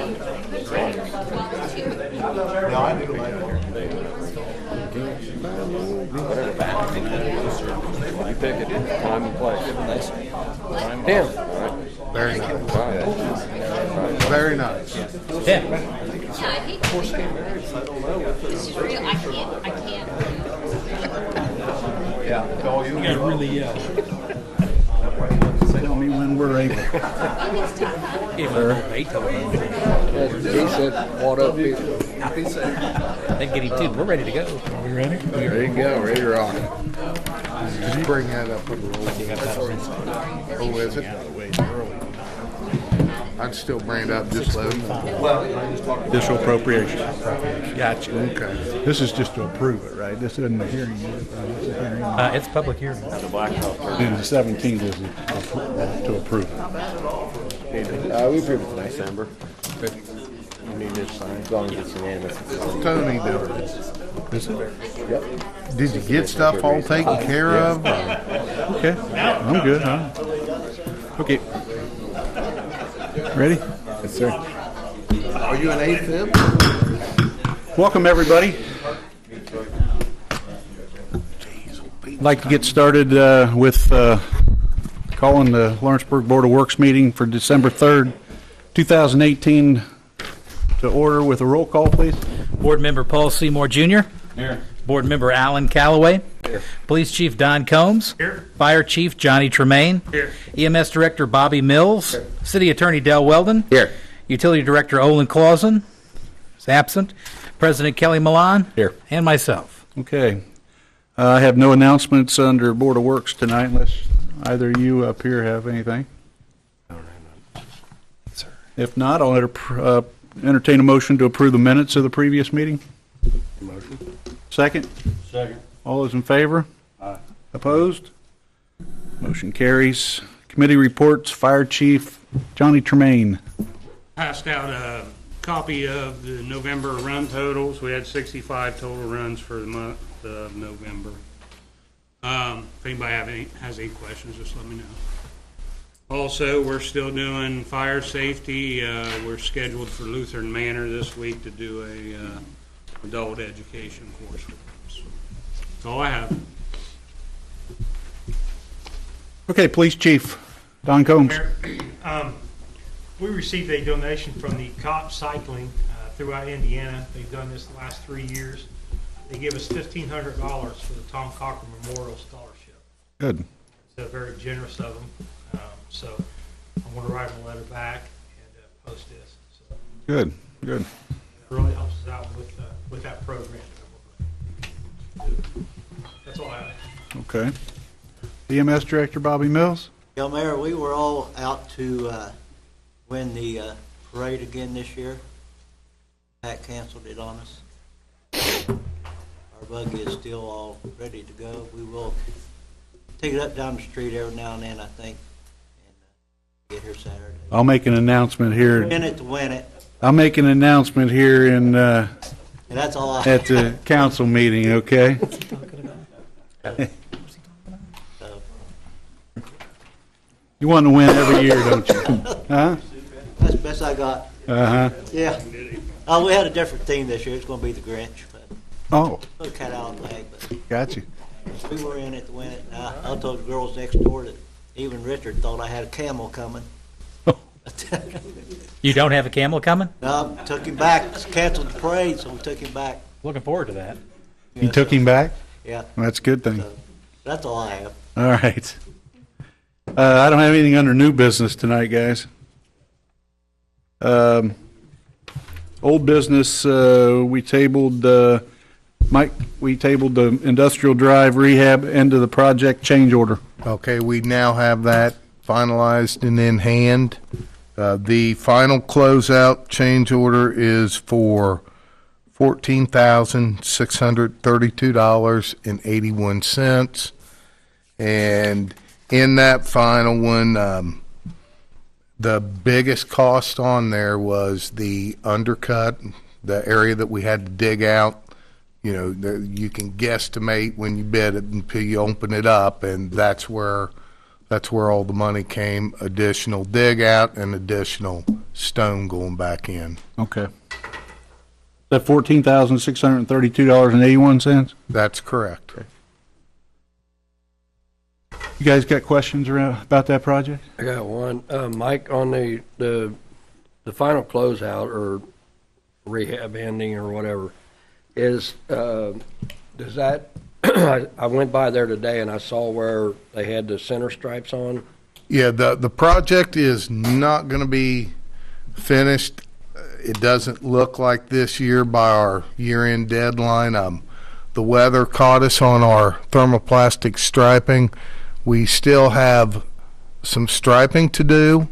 You pick it. Time and place. Tim. Very nice. Very nice. Tim. This is real. I can't. Yeah. Call you. You gotta really yell. Tell me when we're able. Give him a little Beethoven. He said, what up, Peter? Then get him too. We're ready to go. Are we ready? Ready to go. Ready to rock. Did you bring that up with the roll? Oh, is it? I'd still bring it up just low. Additional appropriation. Gotcha. Okay. This is just to approve it, right? This isn't a hearing. It's a hearing. It's public hearing. And the 17th is to approve it. We approved it tonight, December. You need this sign, as long as it's unanimous. Tony doing it. Is it? Yep. Did you get stuff all taken care of? Okay. I'm good, huh? Okay. Ready? Yes, sir. Are you an AFib? Welcome, everybody. I'd like to get started with calling the Lawrenceburg Board of Works meeting for December 3rd, 2018 to order with a roll call, please. Board Member Paul Seymour Jr. Here. Board Member Alan Calloway. Here. Police Chief Don Combs. Here. Fire Chief Johnny Tremaine. Here. EMS Director Bobby Mills. Here. City Attorney Del Weldon. Here. Utility Director Olin Clausen is absent. President Kelly Milan. Here. And myself. Okay. I have no announcements under Board of Works tonight unless either of you up here have anything. If not, I'll entertain a motion to approve the minutes of the previous meeting. Motion. Second? Second. All those in favor? Aye. Opposed? Motion carries. Committee reports, Fire Chief Johnny Tremaine. Passed out a copy of the November run totals. We had 65 total runs for the month of November. If anybody has any questions, just let me know. Also, we're still doing fire safety. We're scheduled for Lutheran Manor this week to do a adult education course with them. So that's all I have. Okay, Police Chief Don Combs. Mayor, we received a donation from the COP Cycling throughout Indiana. They've done this the last 3 years. They give us $1,500 for the Tom Cochran Memorial Scholarship. Good. It's very generous of them. So I want to write them a letter back and post this. So Good. Good. it really helps us out with that program. That's all I have. Okay. EMS Director Bobby Mills. Yeah, Mayor, we were all out to win the parade again this year. Pat canceled it on us. Our buggy is still all ready to go. We will take it up down the street every now and then, I think, and get here Saturday. I'll make an announcement here. Win it to win it, I'll make an announcement here in and that's all I at the council meeting, okay? So, You want to win every year, don't you? Huh? that's the best I got. Uh-huh. Yeah. Oh, we had a different theme this year. It's going to be the Grinch, but Oh, put a cat out of the bag. But got you. we were in it to win it. I told the girls next door that even Richard thought I had a camel coming. You don't have a camel coming? No, took him back. Canceled the parade, so we took him back. Looking forward to that. You took him back? Yeah, Well, that's a good thing. so that's all I have. All right. I don't have anything under new business tonight, guys. Old business, we tabled the industrial drive rehab end of the project change order. Okay, we now have that finalized and in hand. The final closeout change order is for $14,632.81. And in that final one, the biggest cost on there was the undercut, the area that we had to dig out. You know, you can guesstimate when you bid it until you open it up, and that's where all the money came, additional dig out and additional stone going back in. Okay. That $14,632.81? That's correct. You guys got questions about that project? I got one. Mike, on the final closeout or rehab ending or whatever, does that, I went by there today and I saw where they had the center stripes on. Yeah, the project is not going to be finished. It doesn't look like this year by our year-end deadline. The weather caught us on our thermoplastic striping. We still have some striping to do,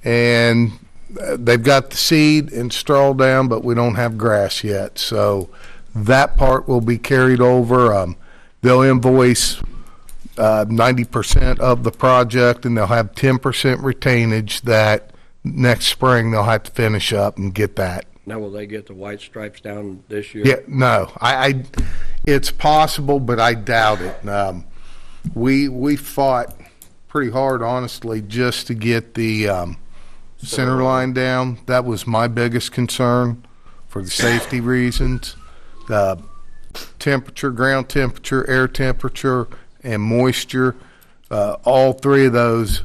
and they've got the seed and straw down, but we don't have grass yet. So that part will be carried over. They'll invoice 90% of the project, and they'll have 10% retainage that next spring they'll have to finish up and get that. Now, will they get the white stripes down this year? Yeah, no, it's possible, but I doubt it. We fought pretty hard, honestly, just to get the center line down. That was my biggest concern for the safety reasons. Temperature, ground temperature, air temperature, and moisture, all three of those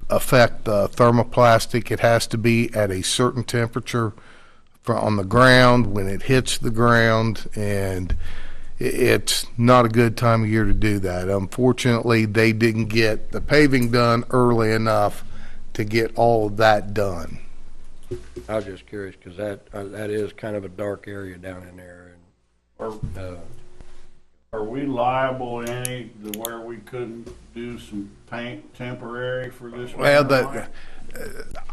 affect the thermoplastic. It has to be at a certain temperature on the ground when it hits the ground, and it's not a good time of year to do that. Unfortunately, they didn't get the paving done early enough to get all of that done. I was just curious because that is kind of a dark area down in there. Are we liable any to where we couldn't do some paint temporary for this? Well,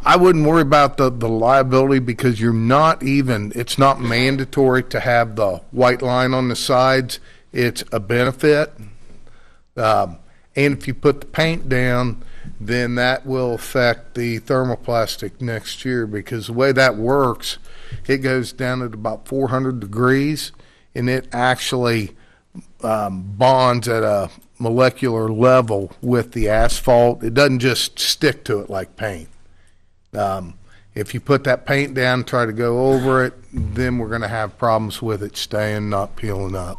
I wouldn't worry about the liability because it's not mandatory to have the white line on the sides. It's a benefit. And if you put the paint down, then that will affect the thermoplastic next year, because the way that works, it goes down at about 400 degrees, and it actually bonds at a molecular level with the asphalt. It doesn't just stick to it like paint. If you put that paint down and try to go over it, then we're going to have problems with it staying, not peeling up.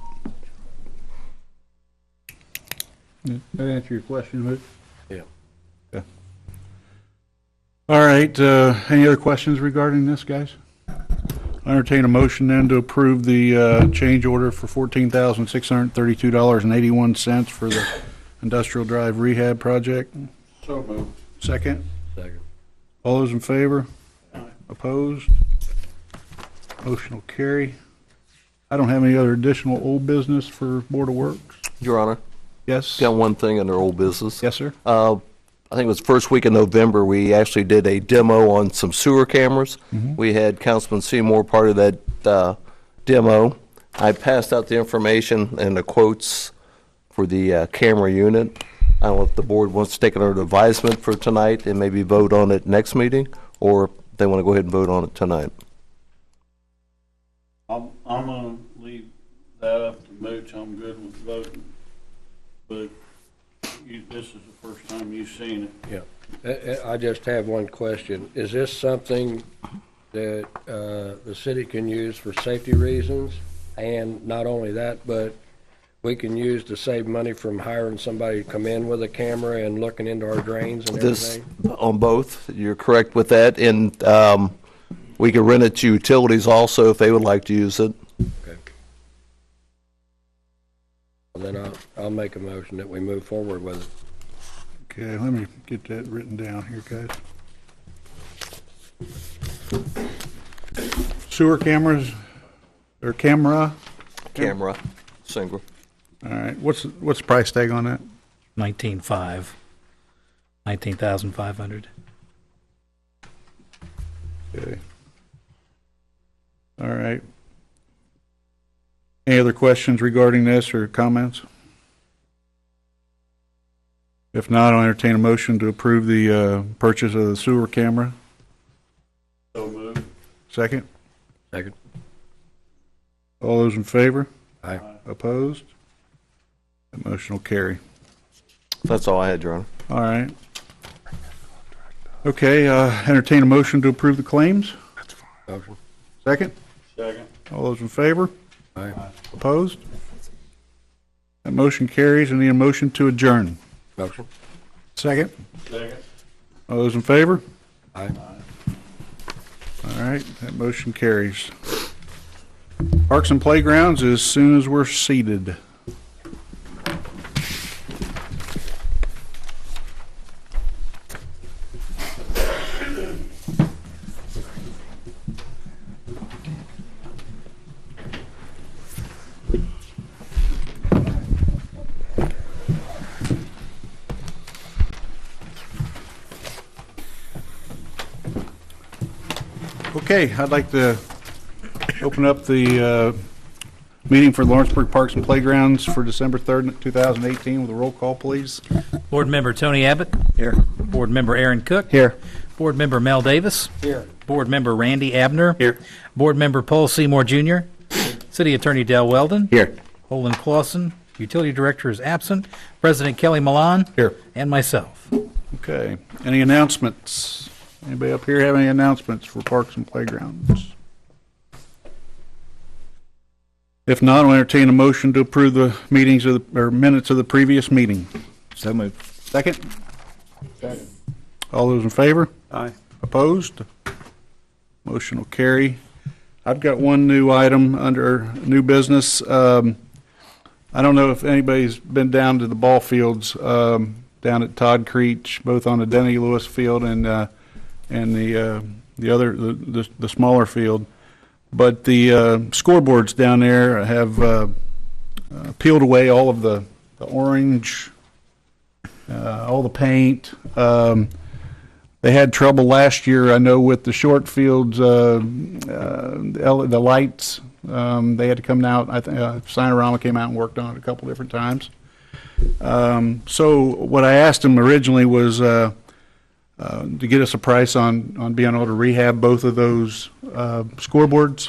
Did that answer your question, Luke? Yeah. Okay. All right, any other questions regarding this, guys? I entertain a motion then to approve the change order for $14,632.81 for the Industrial Drive Rehab Project. So moved. Second? Second. All those in favor? Opposed? Motion will carry. I don't have any other additional old business for Board of Works. Your Honor, Yes? got one thing under old business. Yes, sir. I think it was first week in November, we actually did a demo on some sewer cameras. We had Councilman Seymour part of that demo. I passed out the information and the quotes for the camera unit. I don't know if the board wants to take it under advisement for tonight and maybe vote on it next meeting, or if they want to go ahead and vote on it tonight. I'm gonna leave that up to Mooch. I'm good with voting, but this is the first time you've seen it. Yeah. I just have one question. Is this something that the city can use for safety reasons? And not only that, but we can use to save money from hiring somebody to come in with a camera and looking into our drains and everything? On both, you're correct with that, and we can rent it to utilities also if they would like to use it. Okay. Well, then I'll make a motion that we move forward with it. Okay, let me get that written down here, guys. Sewer cameras, or camera? Camera, single. All right, what's the price tag on that? 19,500. Okay. All right. Any other questions regarding this or comments? If not, I'll entertain a motion to approve the purchase of the sewer camera. So moved. Second? Second. All those in favor? Aye. Opposed? That motion will carry. That's all I had, Your Honor. All right. Okay, entertain a motion to approve the claims. Motion. Second? Second. All those in favor? Aye. Opposed? That motion carries. I need a motion to adjourn. Motion. Second? Second. All those in favor? Aye. All right, that motion carries. Parks and Playgrounds as soon as we're seated. Okay, I'd like to open up the meeting for Lawrenceburg Parks and Playgrounds for December 3rd, 2018, with a roll call, please. Board Member Tony Abbott. Here. Board Member Aaron Cook. Here. Board Member Mel Davis. Here. Board Member Randy Abner. Here. Board Member Paul Seymour Jr. City Attorney Dale Weldon. Here. Olin Clausen. Utility Director is absent. President Kelly Milan. Here. And myself. Okay, any announcements? Anybody up here have any announcements for Parks and Playgrounds? If not, I'll entertain a motion to approve the meetings of the, or minutes of the previous meeting. So moved. Second? Second. All those in favor? Aye. Opposed? Motion will carry. I've got one new item under new business. I don't know if anybody's been down to the ball fields down at Todd Creech, both on the Denny Lewis field and the other the smaller field. But the scoreboards down there have peeled away all of the orange, all the paint. They had trouble last year, I know, with the short fields, the lights. They had to come out. I think Sinorama came out and worked on it a couple different times. So what I asked them originally was to get us a price on being able to rehab both of those scoreboards.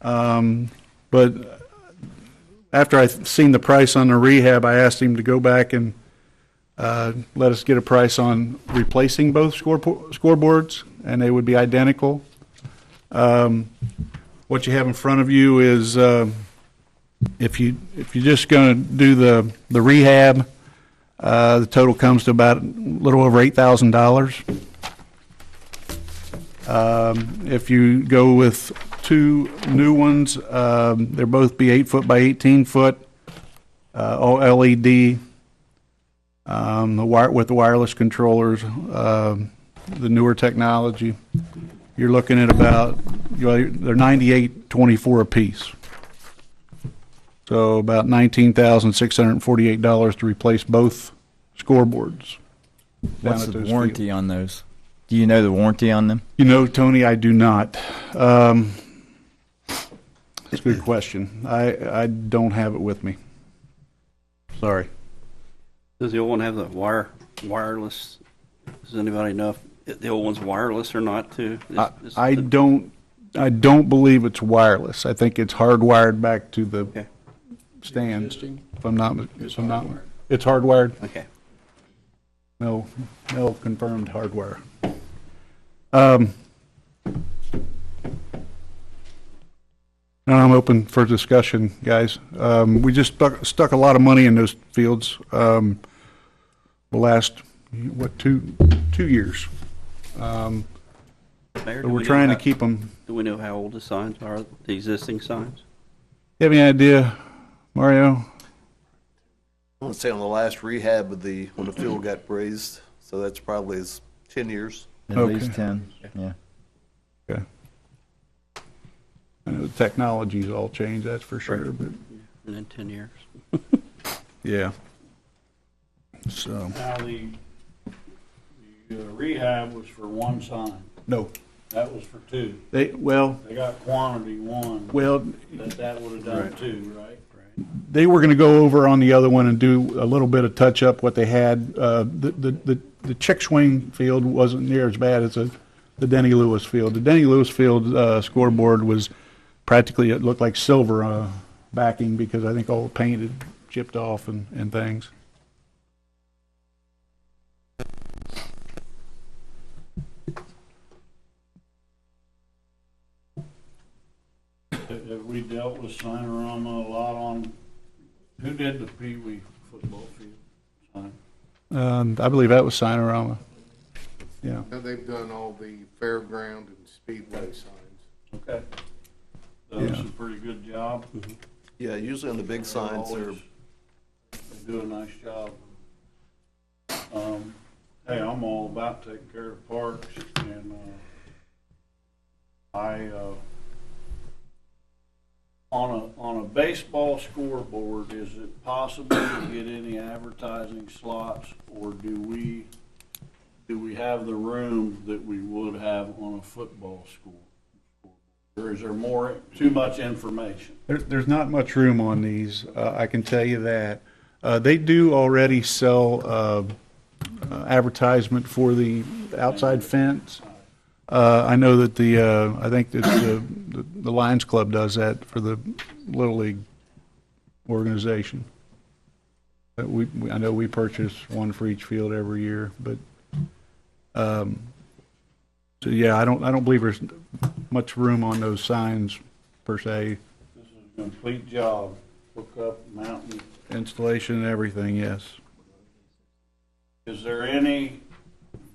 But after I seen the price on the rehab, I asked him to go back and let us get a price on replacing both scoreboards, and they would be identical. What you have in front of you is if you're just going to do the rehab, the total comes to about a little over $8,000. If you go with two new ones, they'll both be 8 foot by 18 foot, all LED, with the wireless controllers, the newer technology. You're looking at about, they're $98.24 a piece. So about $19,648 to replace both scoreboards. What's the warranty on those? Do you know the warranty on them? You know, Tony, I do not. It's a good question. I don't have it with me. Sorry. Does the old one have the wireless? Does anybody know if the old one's wireless or not too? I don't believe it's wireless. I think it's hardwired back to the stands. If I'm not, it's hardwired. Okay. No confirmed hardware. I'm open for discussion, guys. We just stuck a lot of money in those fields the last, 2 years. Mayor, So we're trying to keep them. Do we know how old the signs are, the existing signs? You have any idea, Mario? I want to say on the last rehab when the field got raised, so that's probably 10 years. At least 10, yeah. Okay. I know the technology's all changed, that's for sure, but And then 10 years. yeah. So, Now, the rehab was for one sign. no, That was for two. they got quantity one. That would have done two, right? they were going to go over on the other one and do a little bit of touch up what they had. The chick swing field wasn't near as bad as the Denny Lewis field. The Denny Lewis field scoreboard was practically, it looked like silver backing because I think all the paint had chipped off and things. Have we dealt with Sinorama a lot on, who did the Pee Wee football field sign? I believe that was Sinorama. Yeah. They've done all the fairground and speedway signs. Okay. Does a pretty good job. Yeah, usually on the big signs, they're They do a nice job. Hey, I'm all about taking care of parks, and on a baseball scoreboard, is it possible to get any advertising slots, or do we have the room that we would have on a football scoreboard? Or is there too much information? There's not much room on these, I can tell you that. They do already sell advertisement for the outside fence. I know that I think it's the Lions Club does that for the Little League organization. I know we purchase one for each field every year, but so yeah, I don't believe there's much room on those signs per se. This is a complete job, hook up, mountain. Installation and everything, yes. Is there any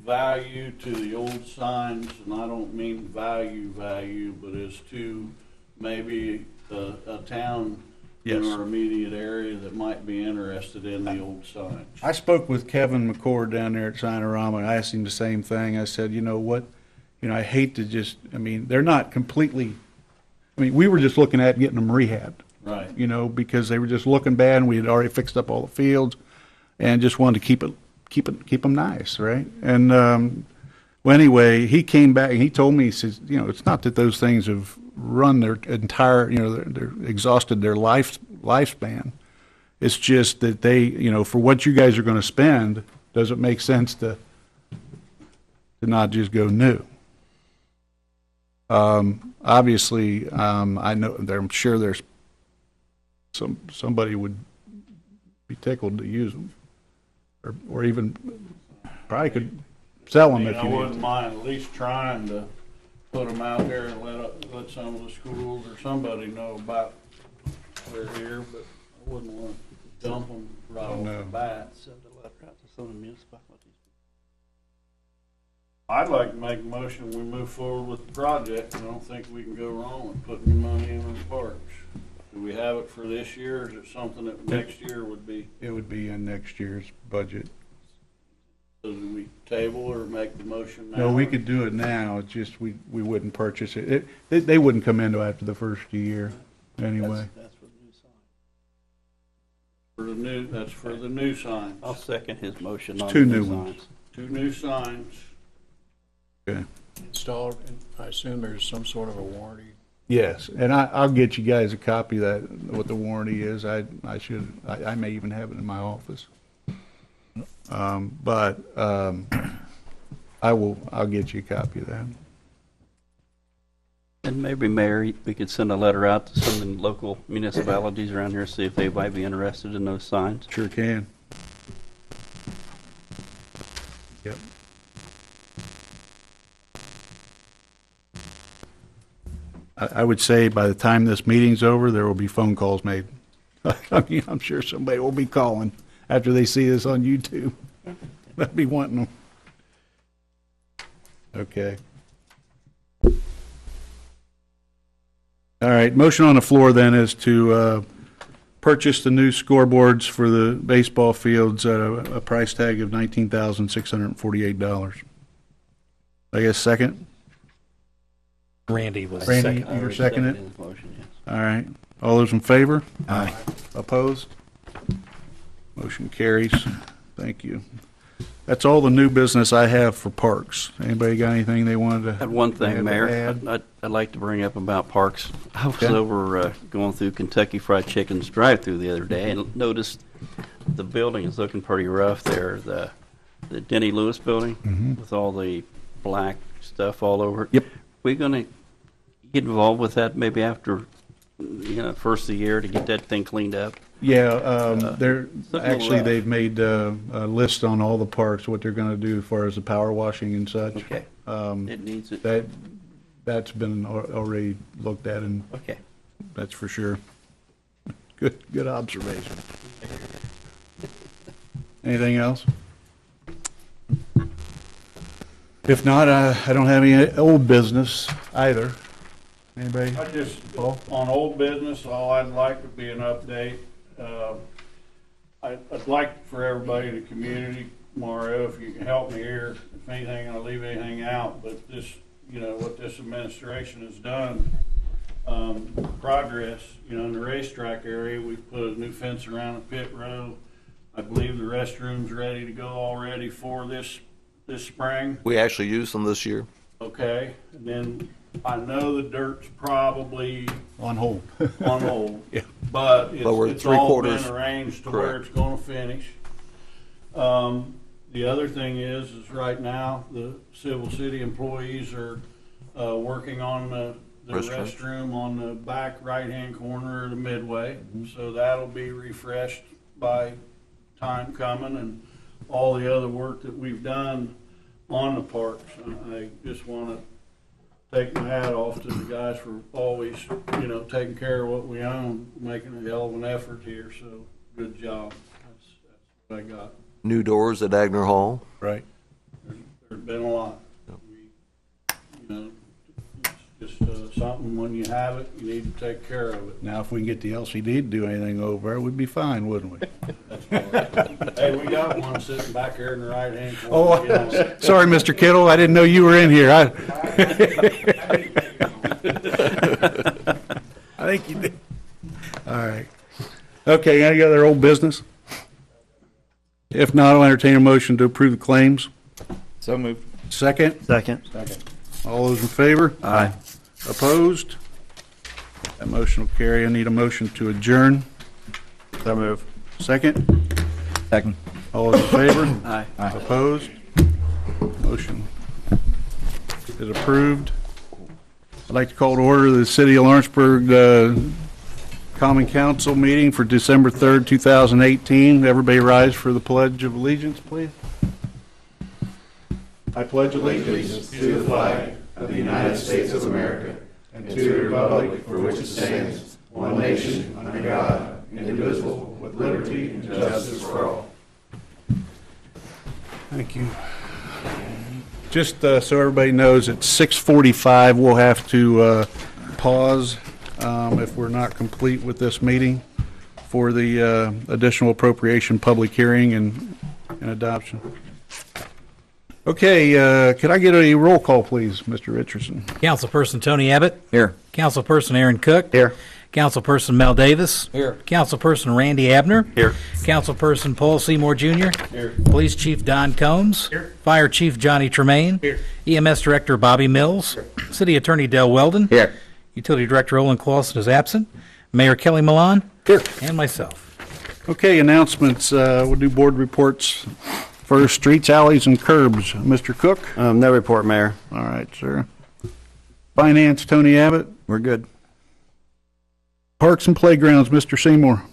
value to the old signs, and I don't mean value, but as to maybe a town in Yes. our immediate area that might be interested in the old signs? I spoke with Kevin McCord down there at Sinorama, and I asked him the same thing. I said, you know what, I hate to just, they're not completely, we were just looking at getting them rehabbed. Right. Because they were just looking bad, and we had already fixed up all the fields, and just wanted to keep them nice, right? And well, anyway, he came back and he told me, he says, it's not that those things have run their entire, they're exhausted their lifespan. It's just that they, for what you guys are going to spend, does it make sense to not just go new? Obviously, I know I'm sure there's somebody would be tickled to use them, or even probably could sell them if I you wouldn't need to. mind at least trying to put them out there and let some of the schools or somebody know about they're here, but I wouldn't want to dump them right off the bat. Send a letter out to some of the municipalities. I'd like to make a motion, we move forward with the project. I don't think we can go wrong with putting money in the parks. Do we have it for this year, or is it something that next year would be? It would be in next year's budget. So do we table or make the motion now? No, we could do it now, it's just we wouldn't purchase it. They wouldn't come into after the first year, anyway. That's for the new sign. That's for the new signs. I'll second his motion It's on two the new new ones. signs. 2 new signs. Okay. Installed, and I assume there's some sort of a warranty. Yes, and I'll get you guys a copy of that, what the warranty is. I may even have it in my office. I'll get you a copy of that. And maybe, Mayor, we could send a letter out to some of the local municipalities around here, see if they might be interested in those signs. Sure can. Yep. I would say by the time this meeting's over, there will be phone calls made. I'm sure somebody will be calling after they see this on YouTube. They'll be wanting them. Okay. All right, motion on the floor then is to purchase the new scoreboards for the baseball fields at a price tag of $19,648. I guess second? Randy was Randy, second. you're seconding it? His motion, yes. All right. All those in favor? Aye. Opposed? Motion carries. Thank you. That's all the new business I have for parks. Anybody got anything they wanted to? I had one thing, Mayor, add? I'd like to bring up about parks. I was Okay. over going through Kentucky Fried Chicken's drive-through the other day and noticed the building is looking pretty rough there. The Denny Lewis building with all the black stuff all over it. Yep. We're going to get involved with that maybe after, first of the year to get that thing cleaned up. Yeah, they're, something actually, rough. they've made a list on all the parks, what they're going to do as far as the power washing and such. Okay. It needs it. That's been already looked at, and Okay. That's for sure. Good observation. Anything else? If not, I don't have any old business either. Anybody? I just, on old business, all I'd like to be an update. I'd like for everybody in the community, Mario, if you can help me here, if anything, I'll leave anything out, but this, what this administration has done, progress, in the racetrack area, we've put a new fence around the pit row. I believe the restroom's ready to go already for this spring. We actually used them this year. Okay, and then I know the dirt's probably On hold. on hold. Yeah. But we're it's all been three-quarters arranged to where correct. it's gonna finish. The other thing is right now, the Civil City employees are, working on the restroom on the back right-hand corner of the midway. So that'll be refreshed by time coming, and all the other work that we've done on the parks. I just wanna take my hat off to the guys for always, taking care of what we own, making a hell of an effort here, so good job. That's what I got. New doors at Agner Hall. Right. There's been a lot. It's just something, when you have it, you need to take care of it. Now, if we can get the LCD to do anything over there, we'd be fine, wouldn't we? That's all right. Hey, we got one sitting back here in the right-hand corner. Oh, sorry, Mr. Kittle, I didn't know you were in here. I think you did. All right. Okay, any other old business? If not, I'll entertain a motion to approve the claims. So moved. Second? Second. All those in favor? Aye. Opposed? That motion will carry. I need a motion to adjourn. So move. Second? Second. All those in favor? Aye. Opposed? Motion is approved. I'd like to call to order the City of Lawrenceburg Common Council meeting for December 3rd, 2018. Everybody rise for the Pledge of Allegiance, please. I pledge allegiance To the flag of the United States of America and to the republic for which it stands, one nation, under God, indivisible, with liberty and justice for all. Thank you. Just so everybody knows, at 6:45, we'll have to pause if we're not complete with this meeting for the additional appropriation public hearing and adoption. Okay, could I get a roll call, please, Mr. Richardson? Councilperson Tony Abbott. Here. Councilperson Aaron Cook. Here. Councilperson Mel Davis. Here. Councilperson Randy Abner. Here. Councilperson Paul Seymour Jr. Here. Police Chief Don Combs. Here. Fire Chief Johnny Tremaine. Here. EMS Director Bobby Mills. City Attorney Del Weldon. Here. Utility Director Olin Clausen is absent. Mayor Kelly Milan. Here. And myself. Okay, announcements. We'll do board reports first. Streets, alleys, and curbs. Mr. Cook? No report, Mayor. All right, sir. Finance, Tony Abbott. We're good. Parks and playgrounds, Mr. Seymour.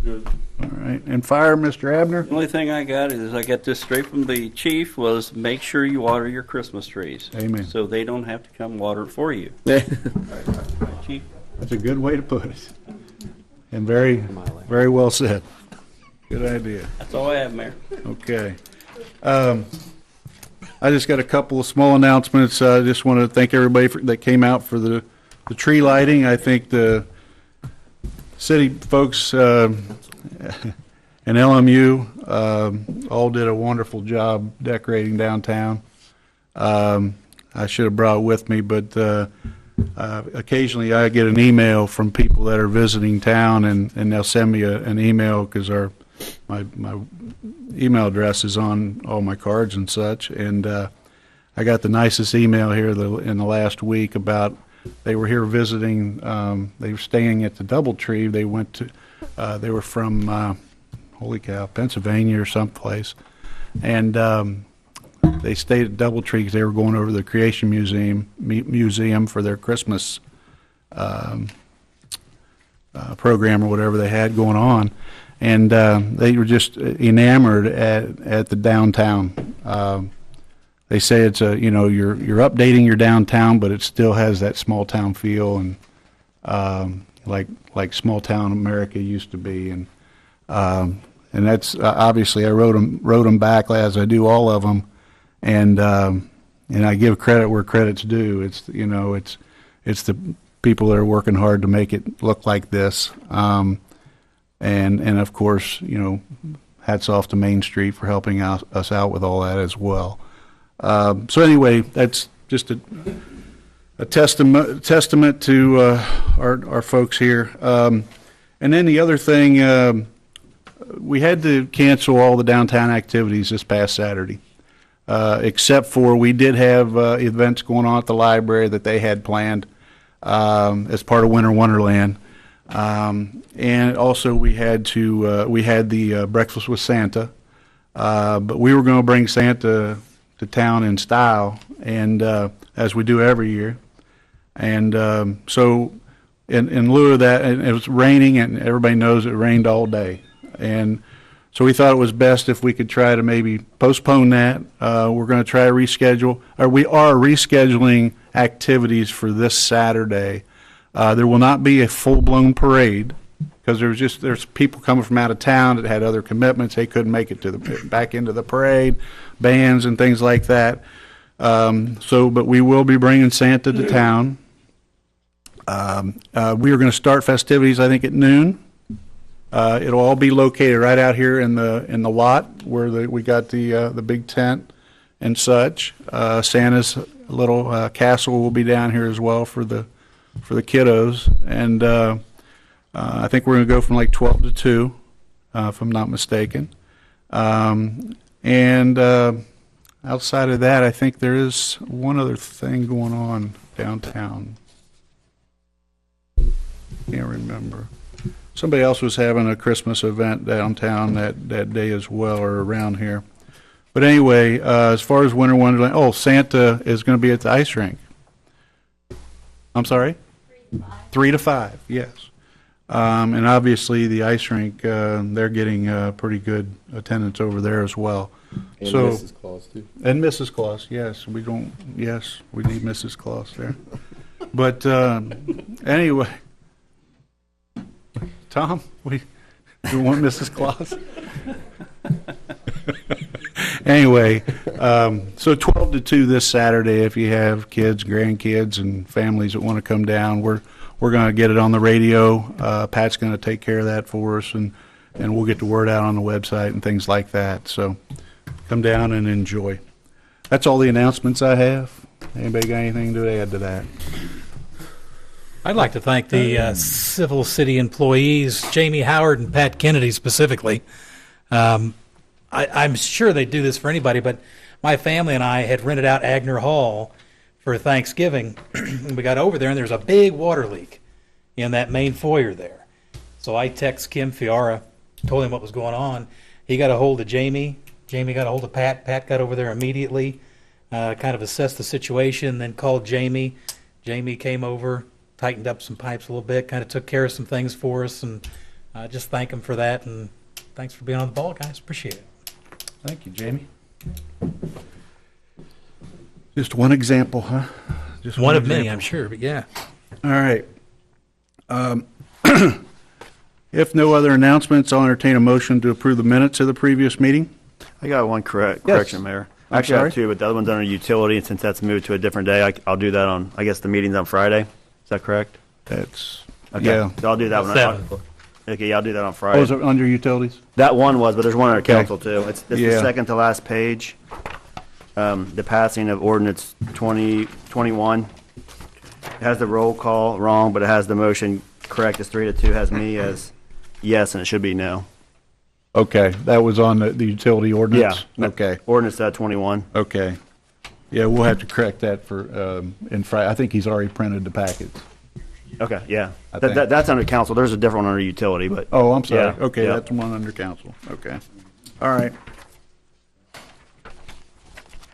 Good. All right, and fire, Mr. Abner. The only thing I got is I got this straight from the chief was make sure you water your Christmas trees. Amen. So they don't have to come water it for you. Chief. That's a good way to put it. And very, very well said. Good idea. That's all I have, Mayor. Okay. I just got a couple of small announcements. I just want to thank everybody that came out for the tree lighting. I think the city folks and LMU all did a wonderful job decorating downtown. I should have brought it with me, but occasionally I get an email from people that are visiting town, and they'll send me an email because my email address is on all my cards and such. And I got the nicest email here in the last week about they were here visiting. They were staying at the DoubleTree. They went to they were from holy cow, Pennsylvania or someplace, and they stayed at DoubleTree because they were going over to the Creation Museum for their Christmas program or whatever they had going on, and they were just enamored at the downtown. They say it's you're updating your downtown, but it still has that small town feel, and like small town America used to be. And that's obviously I wrote them back as I do all of them, and I give credit where credit's due. It's the people that are working hard to make it look like this, and of course, hats off to Main Street for helping us out with all that as well. So anyway, that's just a testament to our folks here. And then the other thing, we had to cancel all the downtown activities this past Saturday, except for we did have events going on at the library that they had planned as part of Winter Wonderland. And also we had the Breakfast with Santa, but we were going to bring Santa to town in style, and as we do every year. And so in lieu of that, and it was raining, and everybody knows it rained all day. And so we thought it was best if we could try to maybe postpone that. We're going to try to reschedule, or we are rescheduling activities for this Saturday. There will not be a full-blown parade, because there's people coming from out of town that had other commitments. They couldn't make it back into the parade, bands and things like that. But we will be bringing Santa to town. We are going to start festivities, I think, at noon. It'll all be located right out here in the lot where we got the big tent and such. Santa's little castle will be down here as well for the kiddos, and I think we're going to go from like 12 to 2, if I'm not mistaken. And outside of that, I think there is one other thing going on downtown. Can't remember. Somebody else was having a Christmas event downtown that day as well, or around here. But anyway, as far as Winter Wonderland, Santa is going to be at the ice rink. I'm sorry? 3 to 5, yes. And obviously the ice rink, they're getting pretty good attendance over there as well. And Mrs. Claus too. And Mrs. Claus, yes. We need Mrs. Claus there. But anyway, Tom, we want Mrs. Claus. Anyway, so 12 to 2 this Saturday. If you have kids, grandkids, and families that want to come down, we're going to get it on the radio. Pat's going to take care of that for us, and we'll get the word out on the website and things like that. So come down and enjoy. That's all the announcements I have. Anybody got anything to add to that? I'd like to thank the civil city employees, Jamie Howard and Pat Kennedy specifically. I'm sure they do this for anybody, but my family and I had rented out Agner Hall for Thanksgiving. We got over there, and there's a big water leak in that main foyer there. So I text Kim Fiara, told him what was going on. He got a hold of Jamie. Jamie got a hold of Pat. Pat got over there immediately, kind of assessed the situation, then called Jamie. Jamie came over, tightened up some pipes a little bit, kind of took care of some things for us, and just thank him for that, and thanks for being on the ball, guys. Appreciate it. Thank you, Jamie. Just one example, huh? Just one of many, I'm sure, but yeah. All right. If no other announcements, I'll entertain a motion to approve the minutes of the previous meeting. I got one correction, Mayor. Actually, I have two, but the other one's under utility, and since that's moved to a different day, I'll do that on, I guess the meeting's on Friday. Is that correct? That's, okay. Yeah. So I'll do that one. Okay, yeah, I'll do that on Friday. Oh, is it under utilities? That one was, but there's one under Okay. council too. It's the second to last page. The passing of ordinance 2021. It has the roll call wrong, but it has the motion correct as 3 to 2, has me as yes, and it should be no. Okay, that was on the utility ordinance? Yeah. Okay. Ordinance 21. Okay. Yeah, we'll have to correct that for, in Friday. I think he's already printed the packets. Okay, yeah. I think. That's under council. There's a different one under utility, but. Oh, I'm sorry. Yeah, Okay, yeah. that's the one under council. Okay. All right.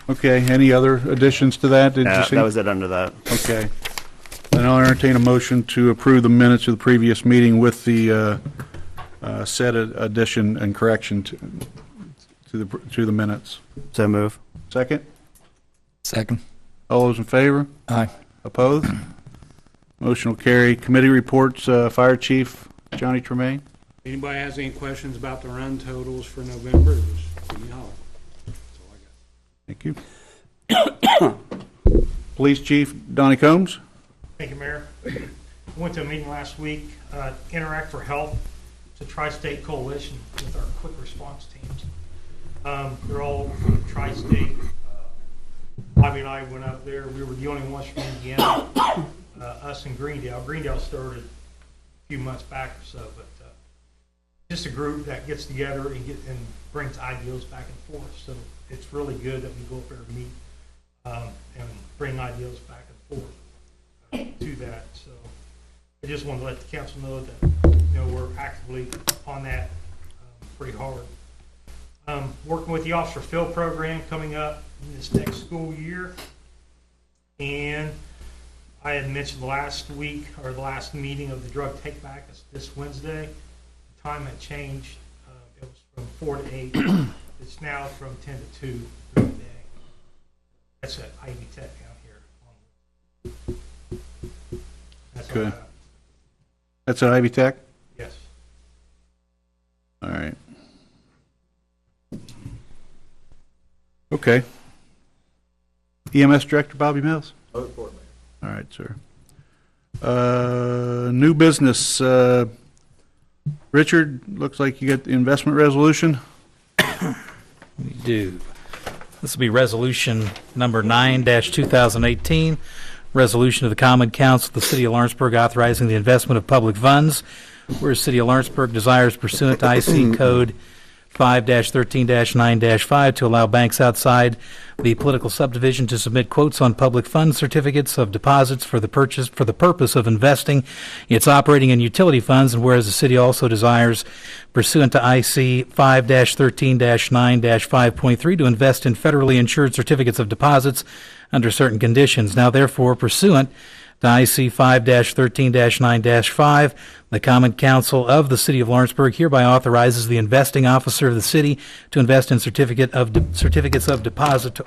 Okay, any other additions to that? Did you see? That was it under that. Okay. Then I'll entertain a motion to approve the minutes of the previous meeting with the said addition and correction to the minutes. So move. Second? Second. All those in favor? Aye. Opposed? Motion will carry. Committee reports, Fire Chief Johnny Tremaine. Anybody has any questions about the run totals for November, just give me a holler. That's all I got. Thank you. Police Chief Donnie Combs. Thank you, Mayor. I went to a meeting last week, Interact for Health. It's a tri-state coalition with our quick response teams. They're all from tri-state. Bobby and I went up there. We were the only ones from Indiana. Us and Greendale. Greendale started a few months back or so, but just a group that gets together and brings ideas back and forth. So it's really good that we go up there and meet and bring ideas back and forth to that. So I just want to let the council know that we're actively on that pretty hard. Working with the Officer Field program coming up in this next school year, and I had mentioned last week or the last meeting of the drug take back is this Wednesday. The time had changed. It was from 4 to 8. It's now from 10 to 2 during the day. That's at Ivy Tech down here. That's all I got. That's at Ivy Tech? Yes. All right. Okay. EMS Director Bobby Mills. No report, Mayor. All right, sir. New business. Richard, looks like you got the investment resolution. We do. This will be resolution number 9-2018, resolution of the Common Council of the City of Lawrenceburg authorizing the investment of public funds, whereas City of Lawrenceburg desires pursuant to IC Code 5-13-9-5 to allow banks outside the political subdivision to submit quotes on public fund certificates of deposits for the purpose of investing its operating and utility funds, and whereas the city also desires pursuant to IC 5-13-9-5.3 to invest in federally insured certificates of deposits under certain conditions. Now therefore, pursuant to IC 5-13-9-5, the Common Council of the City of Lawrenceburg hereby authorizes the investing officer of the city to invest in certificates of deposits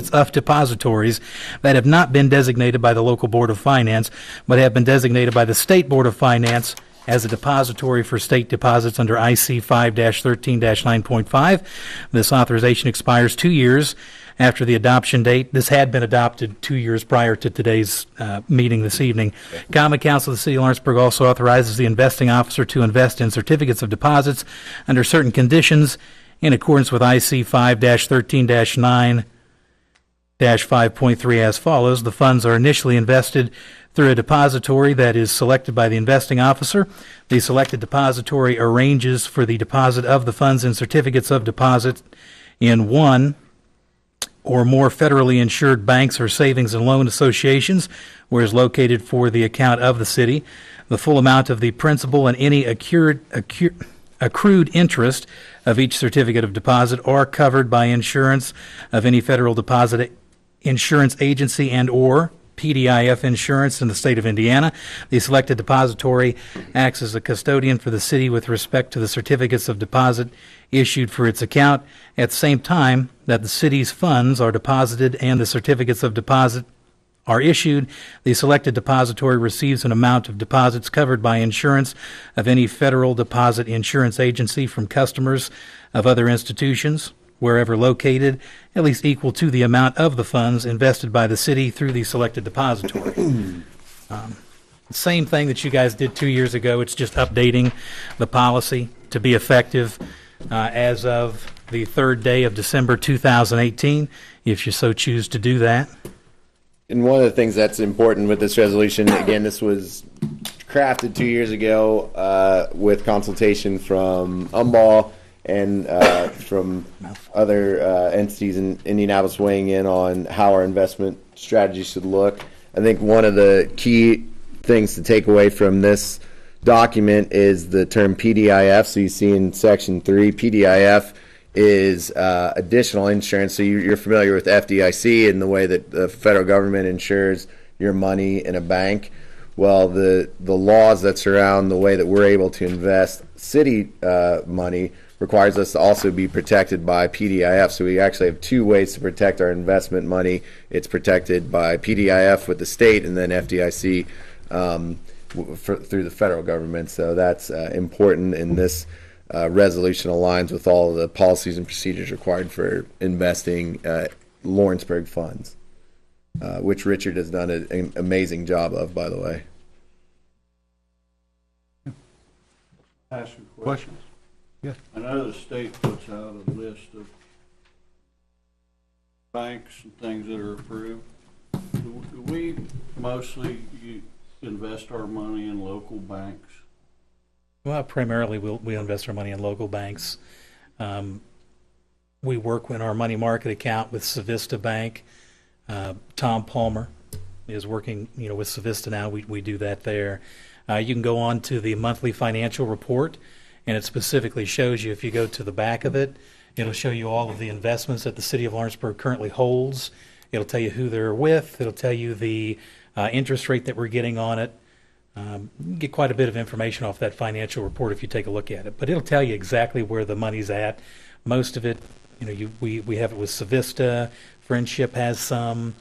of depositories that have not been designated by the local Board of Finance, but have been designated by the State Board of Finance as a depository for state deposits under IC 5-13-9.5. This authorization expires 2 years after the adoption date. This had been adopted 2 years prior to today's meeting this evening. Common Council of the City of Lawrenceburg also authorizes the investing officer to invest in certificates of deposits under certain conditions in accordance with IC 5-13-9-5.3 as follows. The funds are initially invested through a depository that is selected by the investing officer. The selected depository arranges for the deposit of the funds in certificates of deposit in one or more federally insured banks or savings and loan associations, where is located for the account of the city. The full amount of the principal and any accrued interest of each certificate of deposit are covered by insurance of any federal deposit insurance agency and or PDIF insurance in the state of Indiana. The selected depository acts as a custodian for the city with respect to the certificates of deposit issued for its account at the same time that the city's funds are deposited and the certificates of deposit are issued. The selected depository receives an amount of deposits covered by insurance of any federal deposit insurance agency from customers of other institutions, wherever located, at least equal to the amount of the funds invested by the city through the selected depository. Same thing that you guys did 2 years ago. It's just updating the policy to be effective as of the third day of December 2018, if you so choose to do that. And one of the things that's important with this resolution, again, this was crafted 2 years ago with consultation from Umball and from other entities in Indianapolis weighing in on how our investment strategy should look. I think one of the key things to take away from this document is the term PDIF. So you see in Section 3, PDIF is additional insurance. So you're familiar with FDIC and the way that the federal government insures your money in a bank. Well, the laws that surround the way that we're able to invest city money requires us to also be protected by PDIF. So we actually have two ways to protect our investment money. It's protected by PDIF with the state, and then FDIC through the federal government. So that's important, and this resolution aligns with all of the policies and procedures required for investing Lawrenceburg funds, which Richard has done an amazing job of, by the way. Ask you questions. Yeah. I know the state puts out a list of banks and things that are approved. Do we mostly invest our money in local banks? Well, primarily we invest our money in local banks. We work in our money market account with Civista Bank. Tom Palmer is working, with Civista now. We do that there. You can go on to the monthly financial report, and it specifically shows you, if you go to the back of it, it'll show you all of the investments that the city of Lawrenceburg currently holds. It'll tell you who they're with. It'll tell you the interest rate that we're getting on it. You can get quite a bit of information off that financial report if you take a look at it. But it'll tell you exactly where the money's at. Most of it, we have it with Civista. Friendship has some.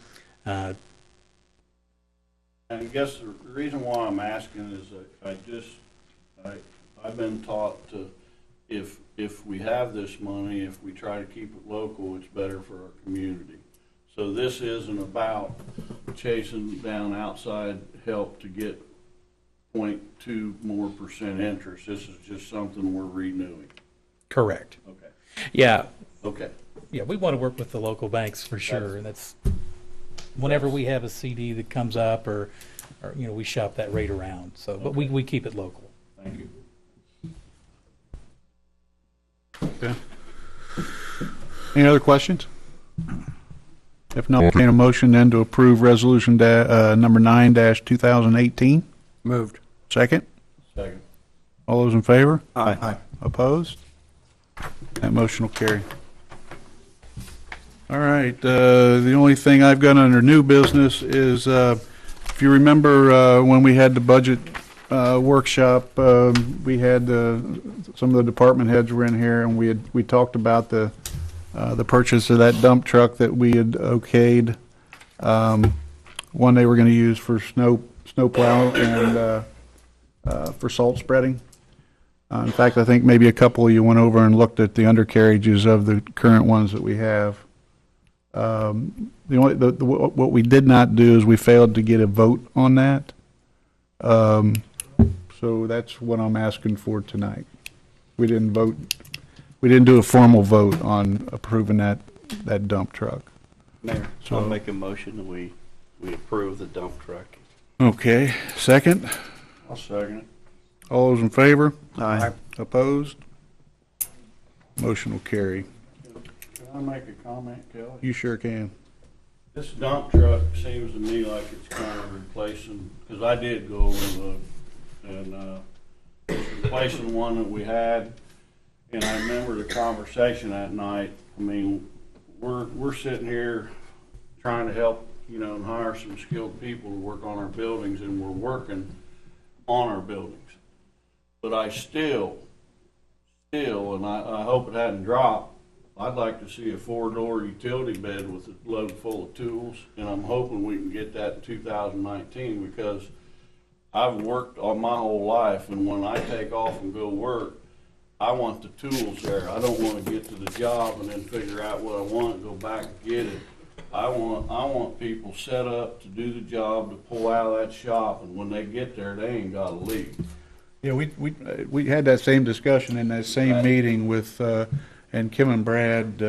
And I guess the reason why I'm asking is that I've been taught to, if we have this money, if we try to keep it local, it's better for our community. So this isn't about chasing down outside help to get 0.2% more interest. This is just something we're renewing. Correct. Okay. Yeah. Okay. Yeah, we want to work with the local banks for sure, and that's whenever we have a CD that comes up, or we shop that rate around. So, but we keep it local. Thank you. Okay. Any other questions? If not, entertain a motion then to approve resolution number 9-2018. Moved. Second. Second. All those in favor? Aye. Opposed? That motion will carry. All right, the only thing I've got under new business is, if you remember when we had the budget workshop, we had some of the department heads were in here, and we talked about the purchase of that dump truck that we had okayed. One they were going to use for snow plow and for salt spreading. In fact, I think maybe a couple of you went over and looked at the undercarriages of the current ones that we have. What we did not do is we failed to get a vote on that. So that's what I'm asking for tonight. We didn't vote. We didn't do a formal vote on approving that dump truck. Mayor, So- I'll make a motion that we approve the dump truck. Okay, second. I'll second it. All those in favor? Aye. Opposed? Motion will carry. Can I make a comment, Kelly? You sure can. This dump truck seems to me like it's kind of replacing, because I did go over and look, and it's replacing one that we had. And I remember the conversation that night. I mean, we're sitting here trying to help, and hire some skilled people to work on our buildings, and we're working on our buildings. But I still, and I hope it hadn't dropped, I'd like to see a 4-door utility bed with a load full of tools, and I'm hoping we can get that in 2019, because I've worked all my whole life, and when I take off and go work, I want the tools there. I don't want to get to the job and then figure out what I want, go back and get it. I want people set up to do the job, to pull out of that shop, and when they get there, they ain't got to leave. Yeah, we had that same discussion in that same meeting with, and Kim and Brad,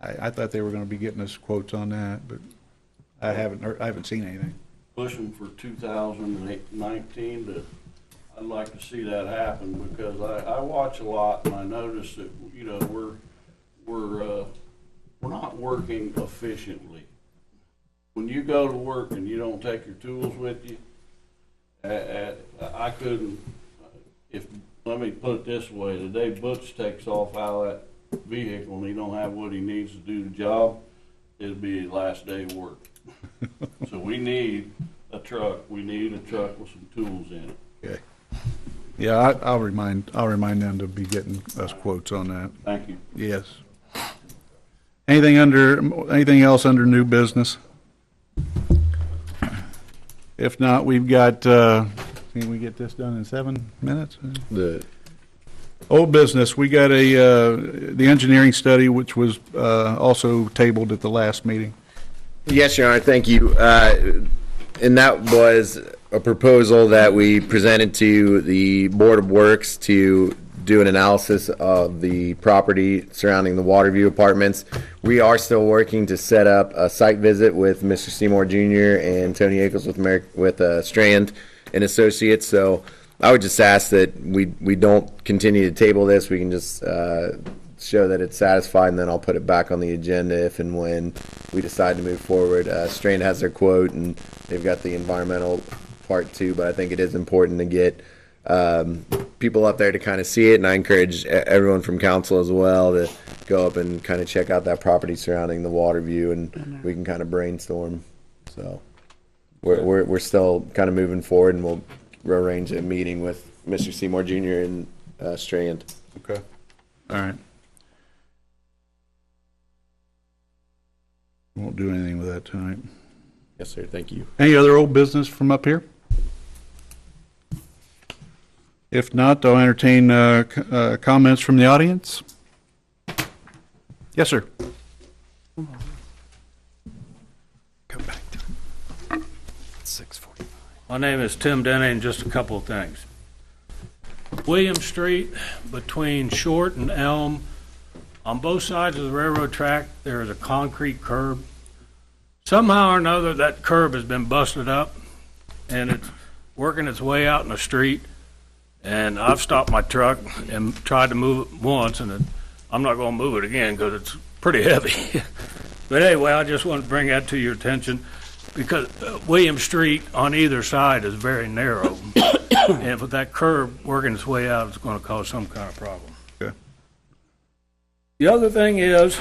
I thought they were going to be getting us quotes on that, but I haven't seen anything. Pushing for 2019 I'd like to see that happen, because I watch a lot, and I notice that, we're not working efficiently. When you go to work and you don't take your tools with you, I couldn't, let me put it this way, the day Butch takes off out of that vehicle and he don't have what he needs to do the job, it'll be his last day of work. So we need a truck with some tools in it. Okay. Yeah, I'll remind them to be getting us quotes on that. Thank you. Yes. Anything else under new business? If not, we've got, can we get this done in 7 minutes? The Old business, we got the engineering study, which was also tabled at the last meeting. Yes, Your Honor, thank you. And that was a proposal that we presented to the Board of Works to do an analysis of the property surrounding the Waterview Apartments. We are still working to set up a site visit with Mr. Seymour Jr. and Tony Akels with Strand and Associates. So I would just ask that we don't continue to table this. We can just show that it's satisfied, and then I'll put it back on the agenda if and when we decide to move forward. Strand has their quote, and they've got the environmental part too, but I think it is important to get people up there to kind of see it, and I encourage everyone from council as well to go up and kind of check out that property surrounding the Waterview, and we can kind of brainstorm. So we're still kind of moving forward, and we'll arrange a meeting with Mr. Seymour Jr. and Strand. Okay. All right. Won't do anything with that tonight. Yes, sir. Thank you. Any other old business from up here? If not, I'll entertain comments from the audience. Yes, sir. Come back to it. 6:45. My name is Tim Denny, and just a couple of things. William Street between Short and Elm, on both sides of the railroad track, there is a concrete curb. Somehow or another, that curb has been busted up, and it's working its way out in the street. And I've stopped my truck and tried to move it once, and I'm not going to move it again because it's pretty heavy. But anyway, I just want to bring that to your attention because William Street on either side is very narrow. And with that curb working its way out, it's going to cause some kind of problem. Okay. The other thing is,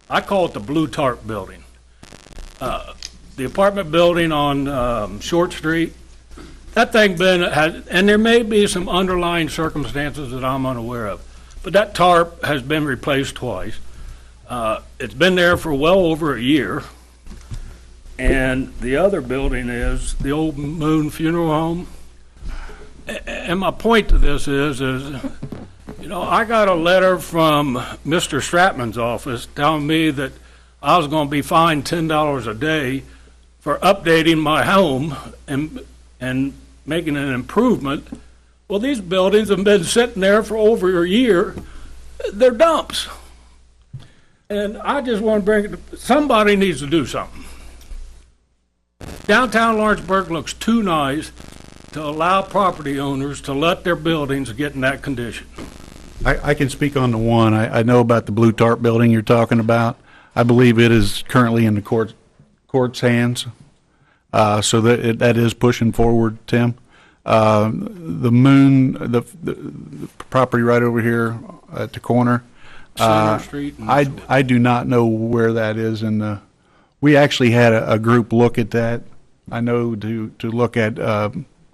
I call it the Blue Tarp Building. The apartment building on Short Street, that thing and there may be some underlying circumstances that I'm unaware of, but that tarp has been replaced twice. It's been there for well over a year. And the other building is the old Moon Funeral Home. And my point to this is, you know, I got a letter from Mr. Stratman's office telling me that I was going to be fined $10 a day for updating my home and making an improvement. Well, these buildings have been sitting there for over a year. They're dumps. And I just want to bring it, somebody needs to do something. Downtown Lawrenceburg looks too nice to allow property owners to let their buildings get in that condition. I can speak on the one. I know about the Blue Tarp building you're talking about. I believe it is currently in the court's hands. So that is pushing forward, Tim. The Moon, the property right over here at the corner. Center Street. I do not know where that is in the. We actually had a group look at that. I know to look at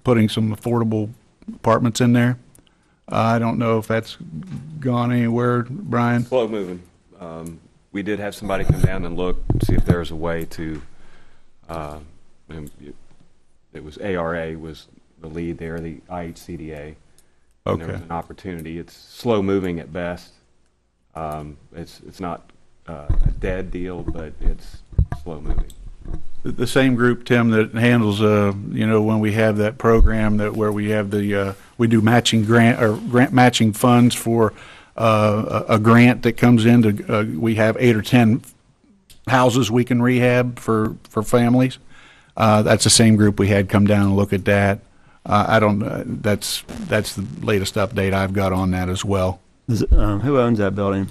putting some affordable apartments in there. I don't know if that's gone anywhere, Brian. Slow moving. We did have somebody come down and look, see if there was a way to. It was ARA was the lead there, the IHCDA. And there was an opportunity. It's slow moving at best. It's not a dead deal, but it's slow moving. The same group, Tim, that handles, when we have that program where we have we do matching grant matching funds for a grant that comes in to, we have 8 or 10 houses we can rehab for families. That's the same group we had come down and look at that. I don't. That's the latest update I've got on that as well. Who owns that building?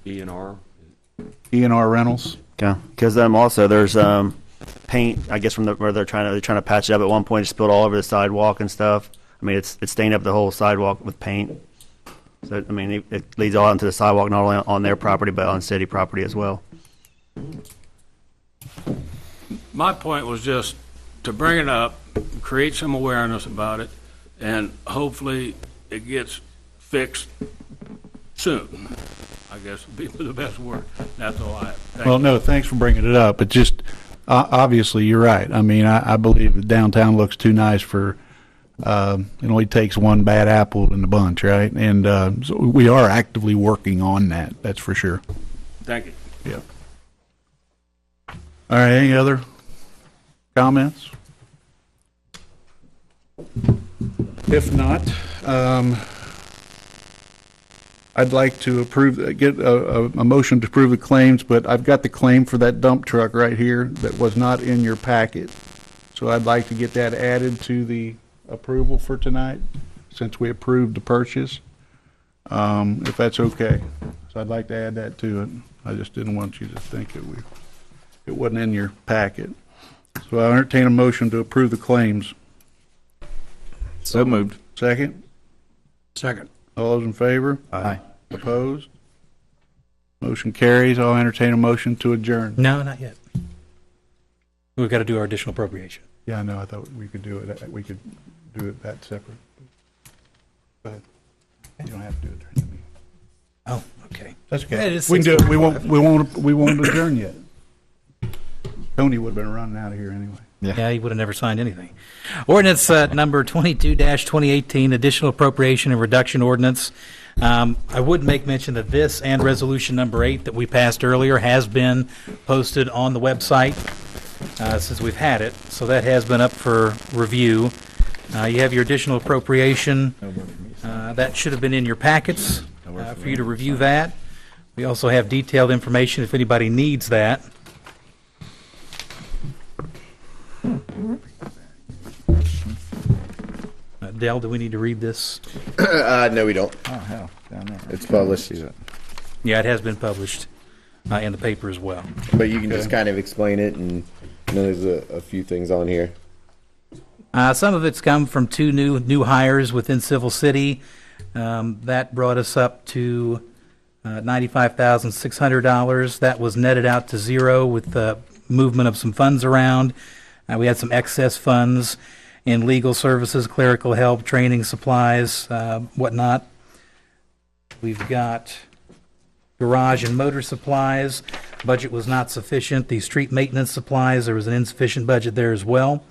E&R. E&R Rentals. Okay, because also there's paint. I guess from where they're trying to patch it up. At one point, it spilled all over the sidewalk and stuff. I mean, it's stained up the whole sidewalk with paint. So I mean, it leads all onto the sidewalk, not only on their property but on city property as well. My point was just to bring it up create some awareness about it, and hopefully it gets fixed soon, I guess would be the best word. That's all I have. Well, no, thanks for bringing it up. It just, obviously, you're right. I mean, I believe that downtown looks too nice for, it only takes one bad apple in the bunch, right? And so we are actively working on that, that's for sure. Thank you. Yeah. All right, any other comments? If not, I'd like to get a motion to approve the claims, but I've got the claim for that dump truck right here that was not in your packet. So I'd like to get that added to the approval for tonight, since we approved the purchase, if that's okay. So I'd like to add that to it. I just didn't want you to think it wasn't in your packet. So I entertain a motion to approve the claims. So moved. Second? Second. All those in favor? Aye. Opposed? Motion carries. I'll entertain a motion to adjourn. No, not yet. We've got to do our additional appropriation. Yeah, I know. I thought we could do it. We could do it that separate. Go ahead. You don't have to do it during the meeting. Oh, okay. That's okay. Yeah, it is We can do it. We 6:45. won't adjourn yet. Tony would have been running out of here anyway. Yeah, he would have never signed anything. Ordinance number 22-2018, additional appropriation and reduction ordinance. I would make mention that this and resolution number 8 that we passed earlier has been posted on the website since we've had it. So that has been up for review. You have your additional appropriation. That should have been in your packets for you to review that. We also have detailed information if anybody needs that. Dale, do we need to read this? No, we don't. Oh, hell, down there. It's published. Yeah, it has been published in the paper as well. But you can just kind of explain it, and there's a few things on here. Some of it's come from two new hires within Civil City. That brought us up to $95,600. That was netted out to zero with the movement of some funds around. We had some excess funds in legal services, clerical help, training supplies, whatnot. We've got garage and motor supplies. Budget was not sufficient. The street maintenance supplies, there was an insufficient budget there as well.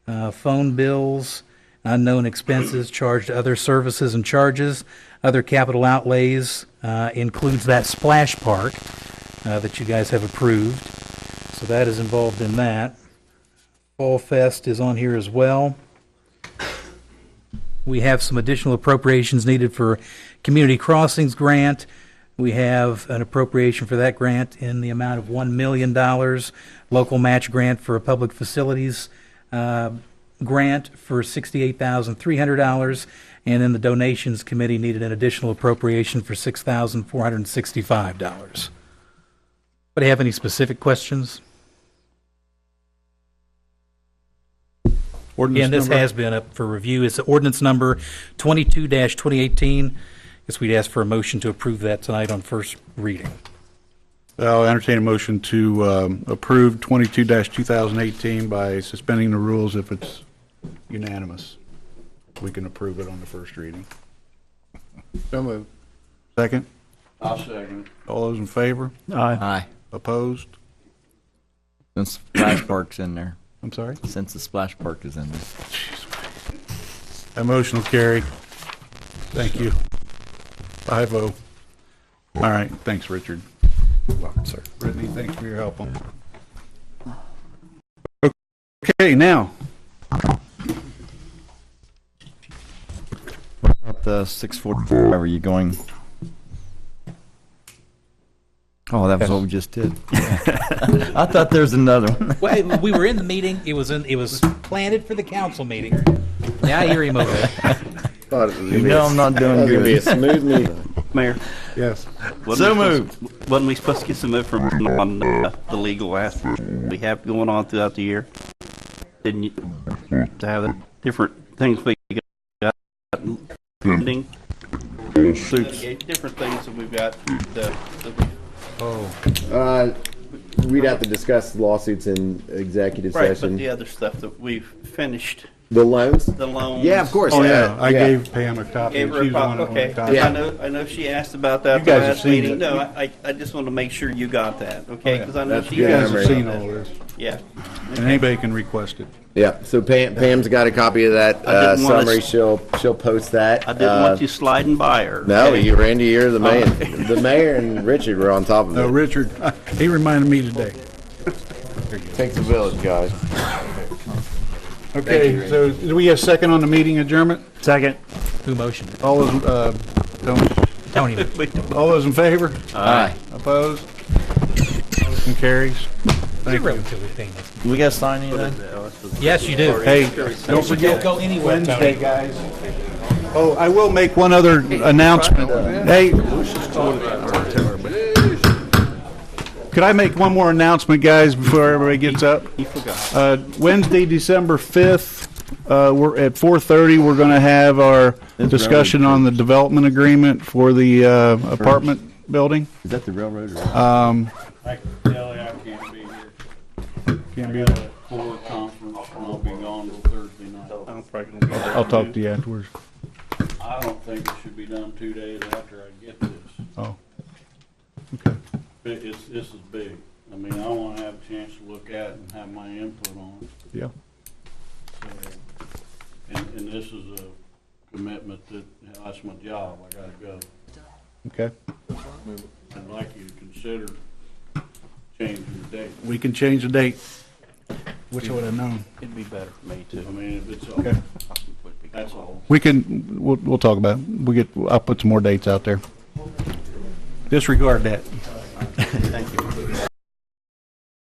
Phone bills, unknown expenses charged to other services and charges. Other capital outlays includes that splash park that you guys have approved. So that is involved in that. Fall Fest is on here as well. We have some additional appropriations needed for Community Crossings grant. We have an appropriation for that grant in the amount of $1 million. Local match grant for a public facilities grant for $68,300. And then the donations committee needed an additional appropriation for $6,465. But do you have any specific questions? Ordinance This number? has been up for review. It's ordinance number 22-2018. Guess we'd ask for a motion to approve that tonight on first reading. I'll entertain a motion to approve 22-2018 by suspending the rules if it's unanimous. We can approve it on the first reading. So moved. Second? I'll second. All those in favor? Aye. Opposed? Since Splash Park's in there. I'm sorry? Since the Splash Park is in there. That motion will carry. Thank you. 5-0. All right, thanks, Richard. Welcome, sir. Brittany, thanks for your help on that. Okay, now. At the 6:45, are you going? Oh, that was what we just did. I thought there was another one. Well, we were in the meeting. It was planted for the council meeting. Now I hear him over there. You know I'm not doing It's going to be a good. smooth meeting. Mayor, Yes. So moved. wasn't we supposed to get some information on the legal aspects we have going on throughout the year? Didn't you, to have the different things we got pending? Different things that we've got. we'd have to discuss lawsuits in executive Right, session. but the other stuff that we've finished, The loans? the loans. Yeah, of course. Oh, yeah, I yeah. gave Pam a copy. Gave her She a was the one copy, that wanted okay. a copy. Yeah. I know she asked about that You the guys have last seen meeting. it. No, I just want to make sure you got that, okay? Because I know That's she good. You guys asked have about seen that. all this, Yeah. and anybody can request it. Yeah, so Pam's got a copy of that I didn't wanna summary. s- She'll post that. I didn't want you sliding by her. No, okay? Randy, you're the man. The mayor and Richard were on top of No, it. Richard, he reminded me today. Takes a village, guys. Okay, so do we have a second on the meeting adjournment? Second. Who motioned it? All those, Tony. all those in favor? Aye. Opposed? Motion carries. Thank you. Relatively painless. We got to sign anything? Yes, you do. Hey, don't forget Go anywhere, Wednesday, Tony. guys. Oh, I will make one other announcement. Hey, could I make one more announcement, guys, before everybody gets up? He forgot. Wednesday, December 5th, we're at 4:30, we're going to have our discussion on the development agreement for the apartment building. Is that the railroad? Or? I can tell you I can't be here. Can't I be got a core conference, and I'll be gone till Thursday night. I'm probably gonna be there. I'll talk to you afterwards. I don't think it should be done 2 days after I get this. Oh, okay. This is big. I mean, I want to have a chance to look at it and have my input on it. Yeah. So, and this is a commitment that, you know, that's my job. I gotta go. Okay. I'd like you to consider changing the date. We can change the date. Wish I would have known. It'd be better for me too. I mean, if it's, Okay. that's all. We can, we'll talk about it. I'll put some more dates out there. Disregard that. Thank you.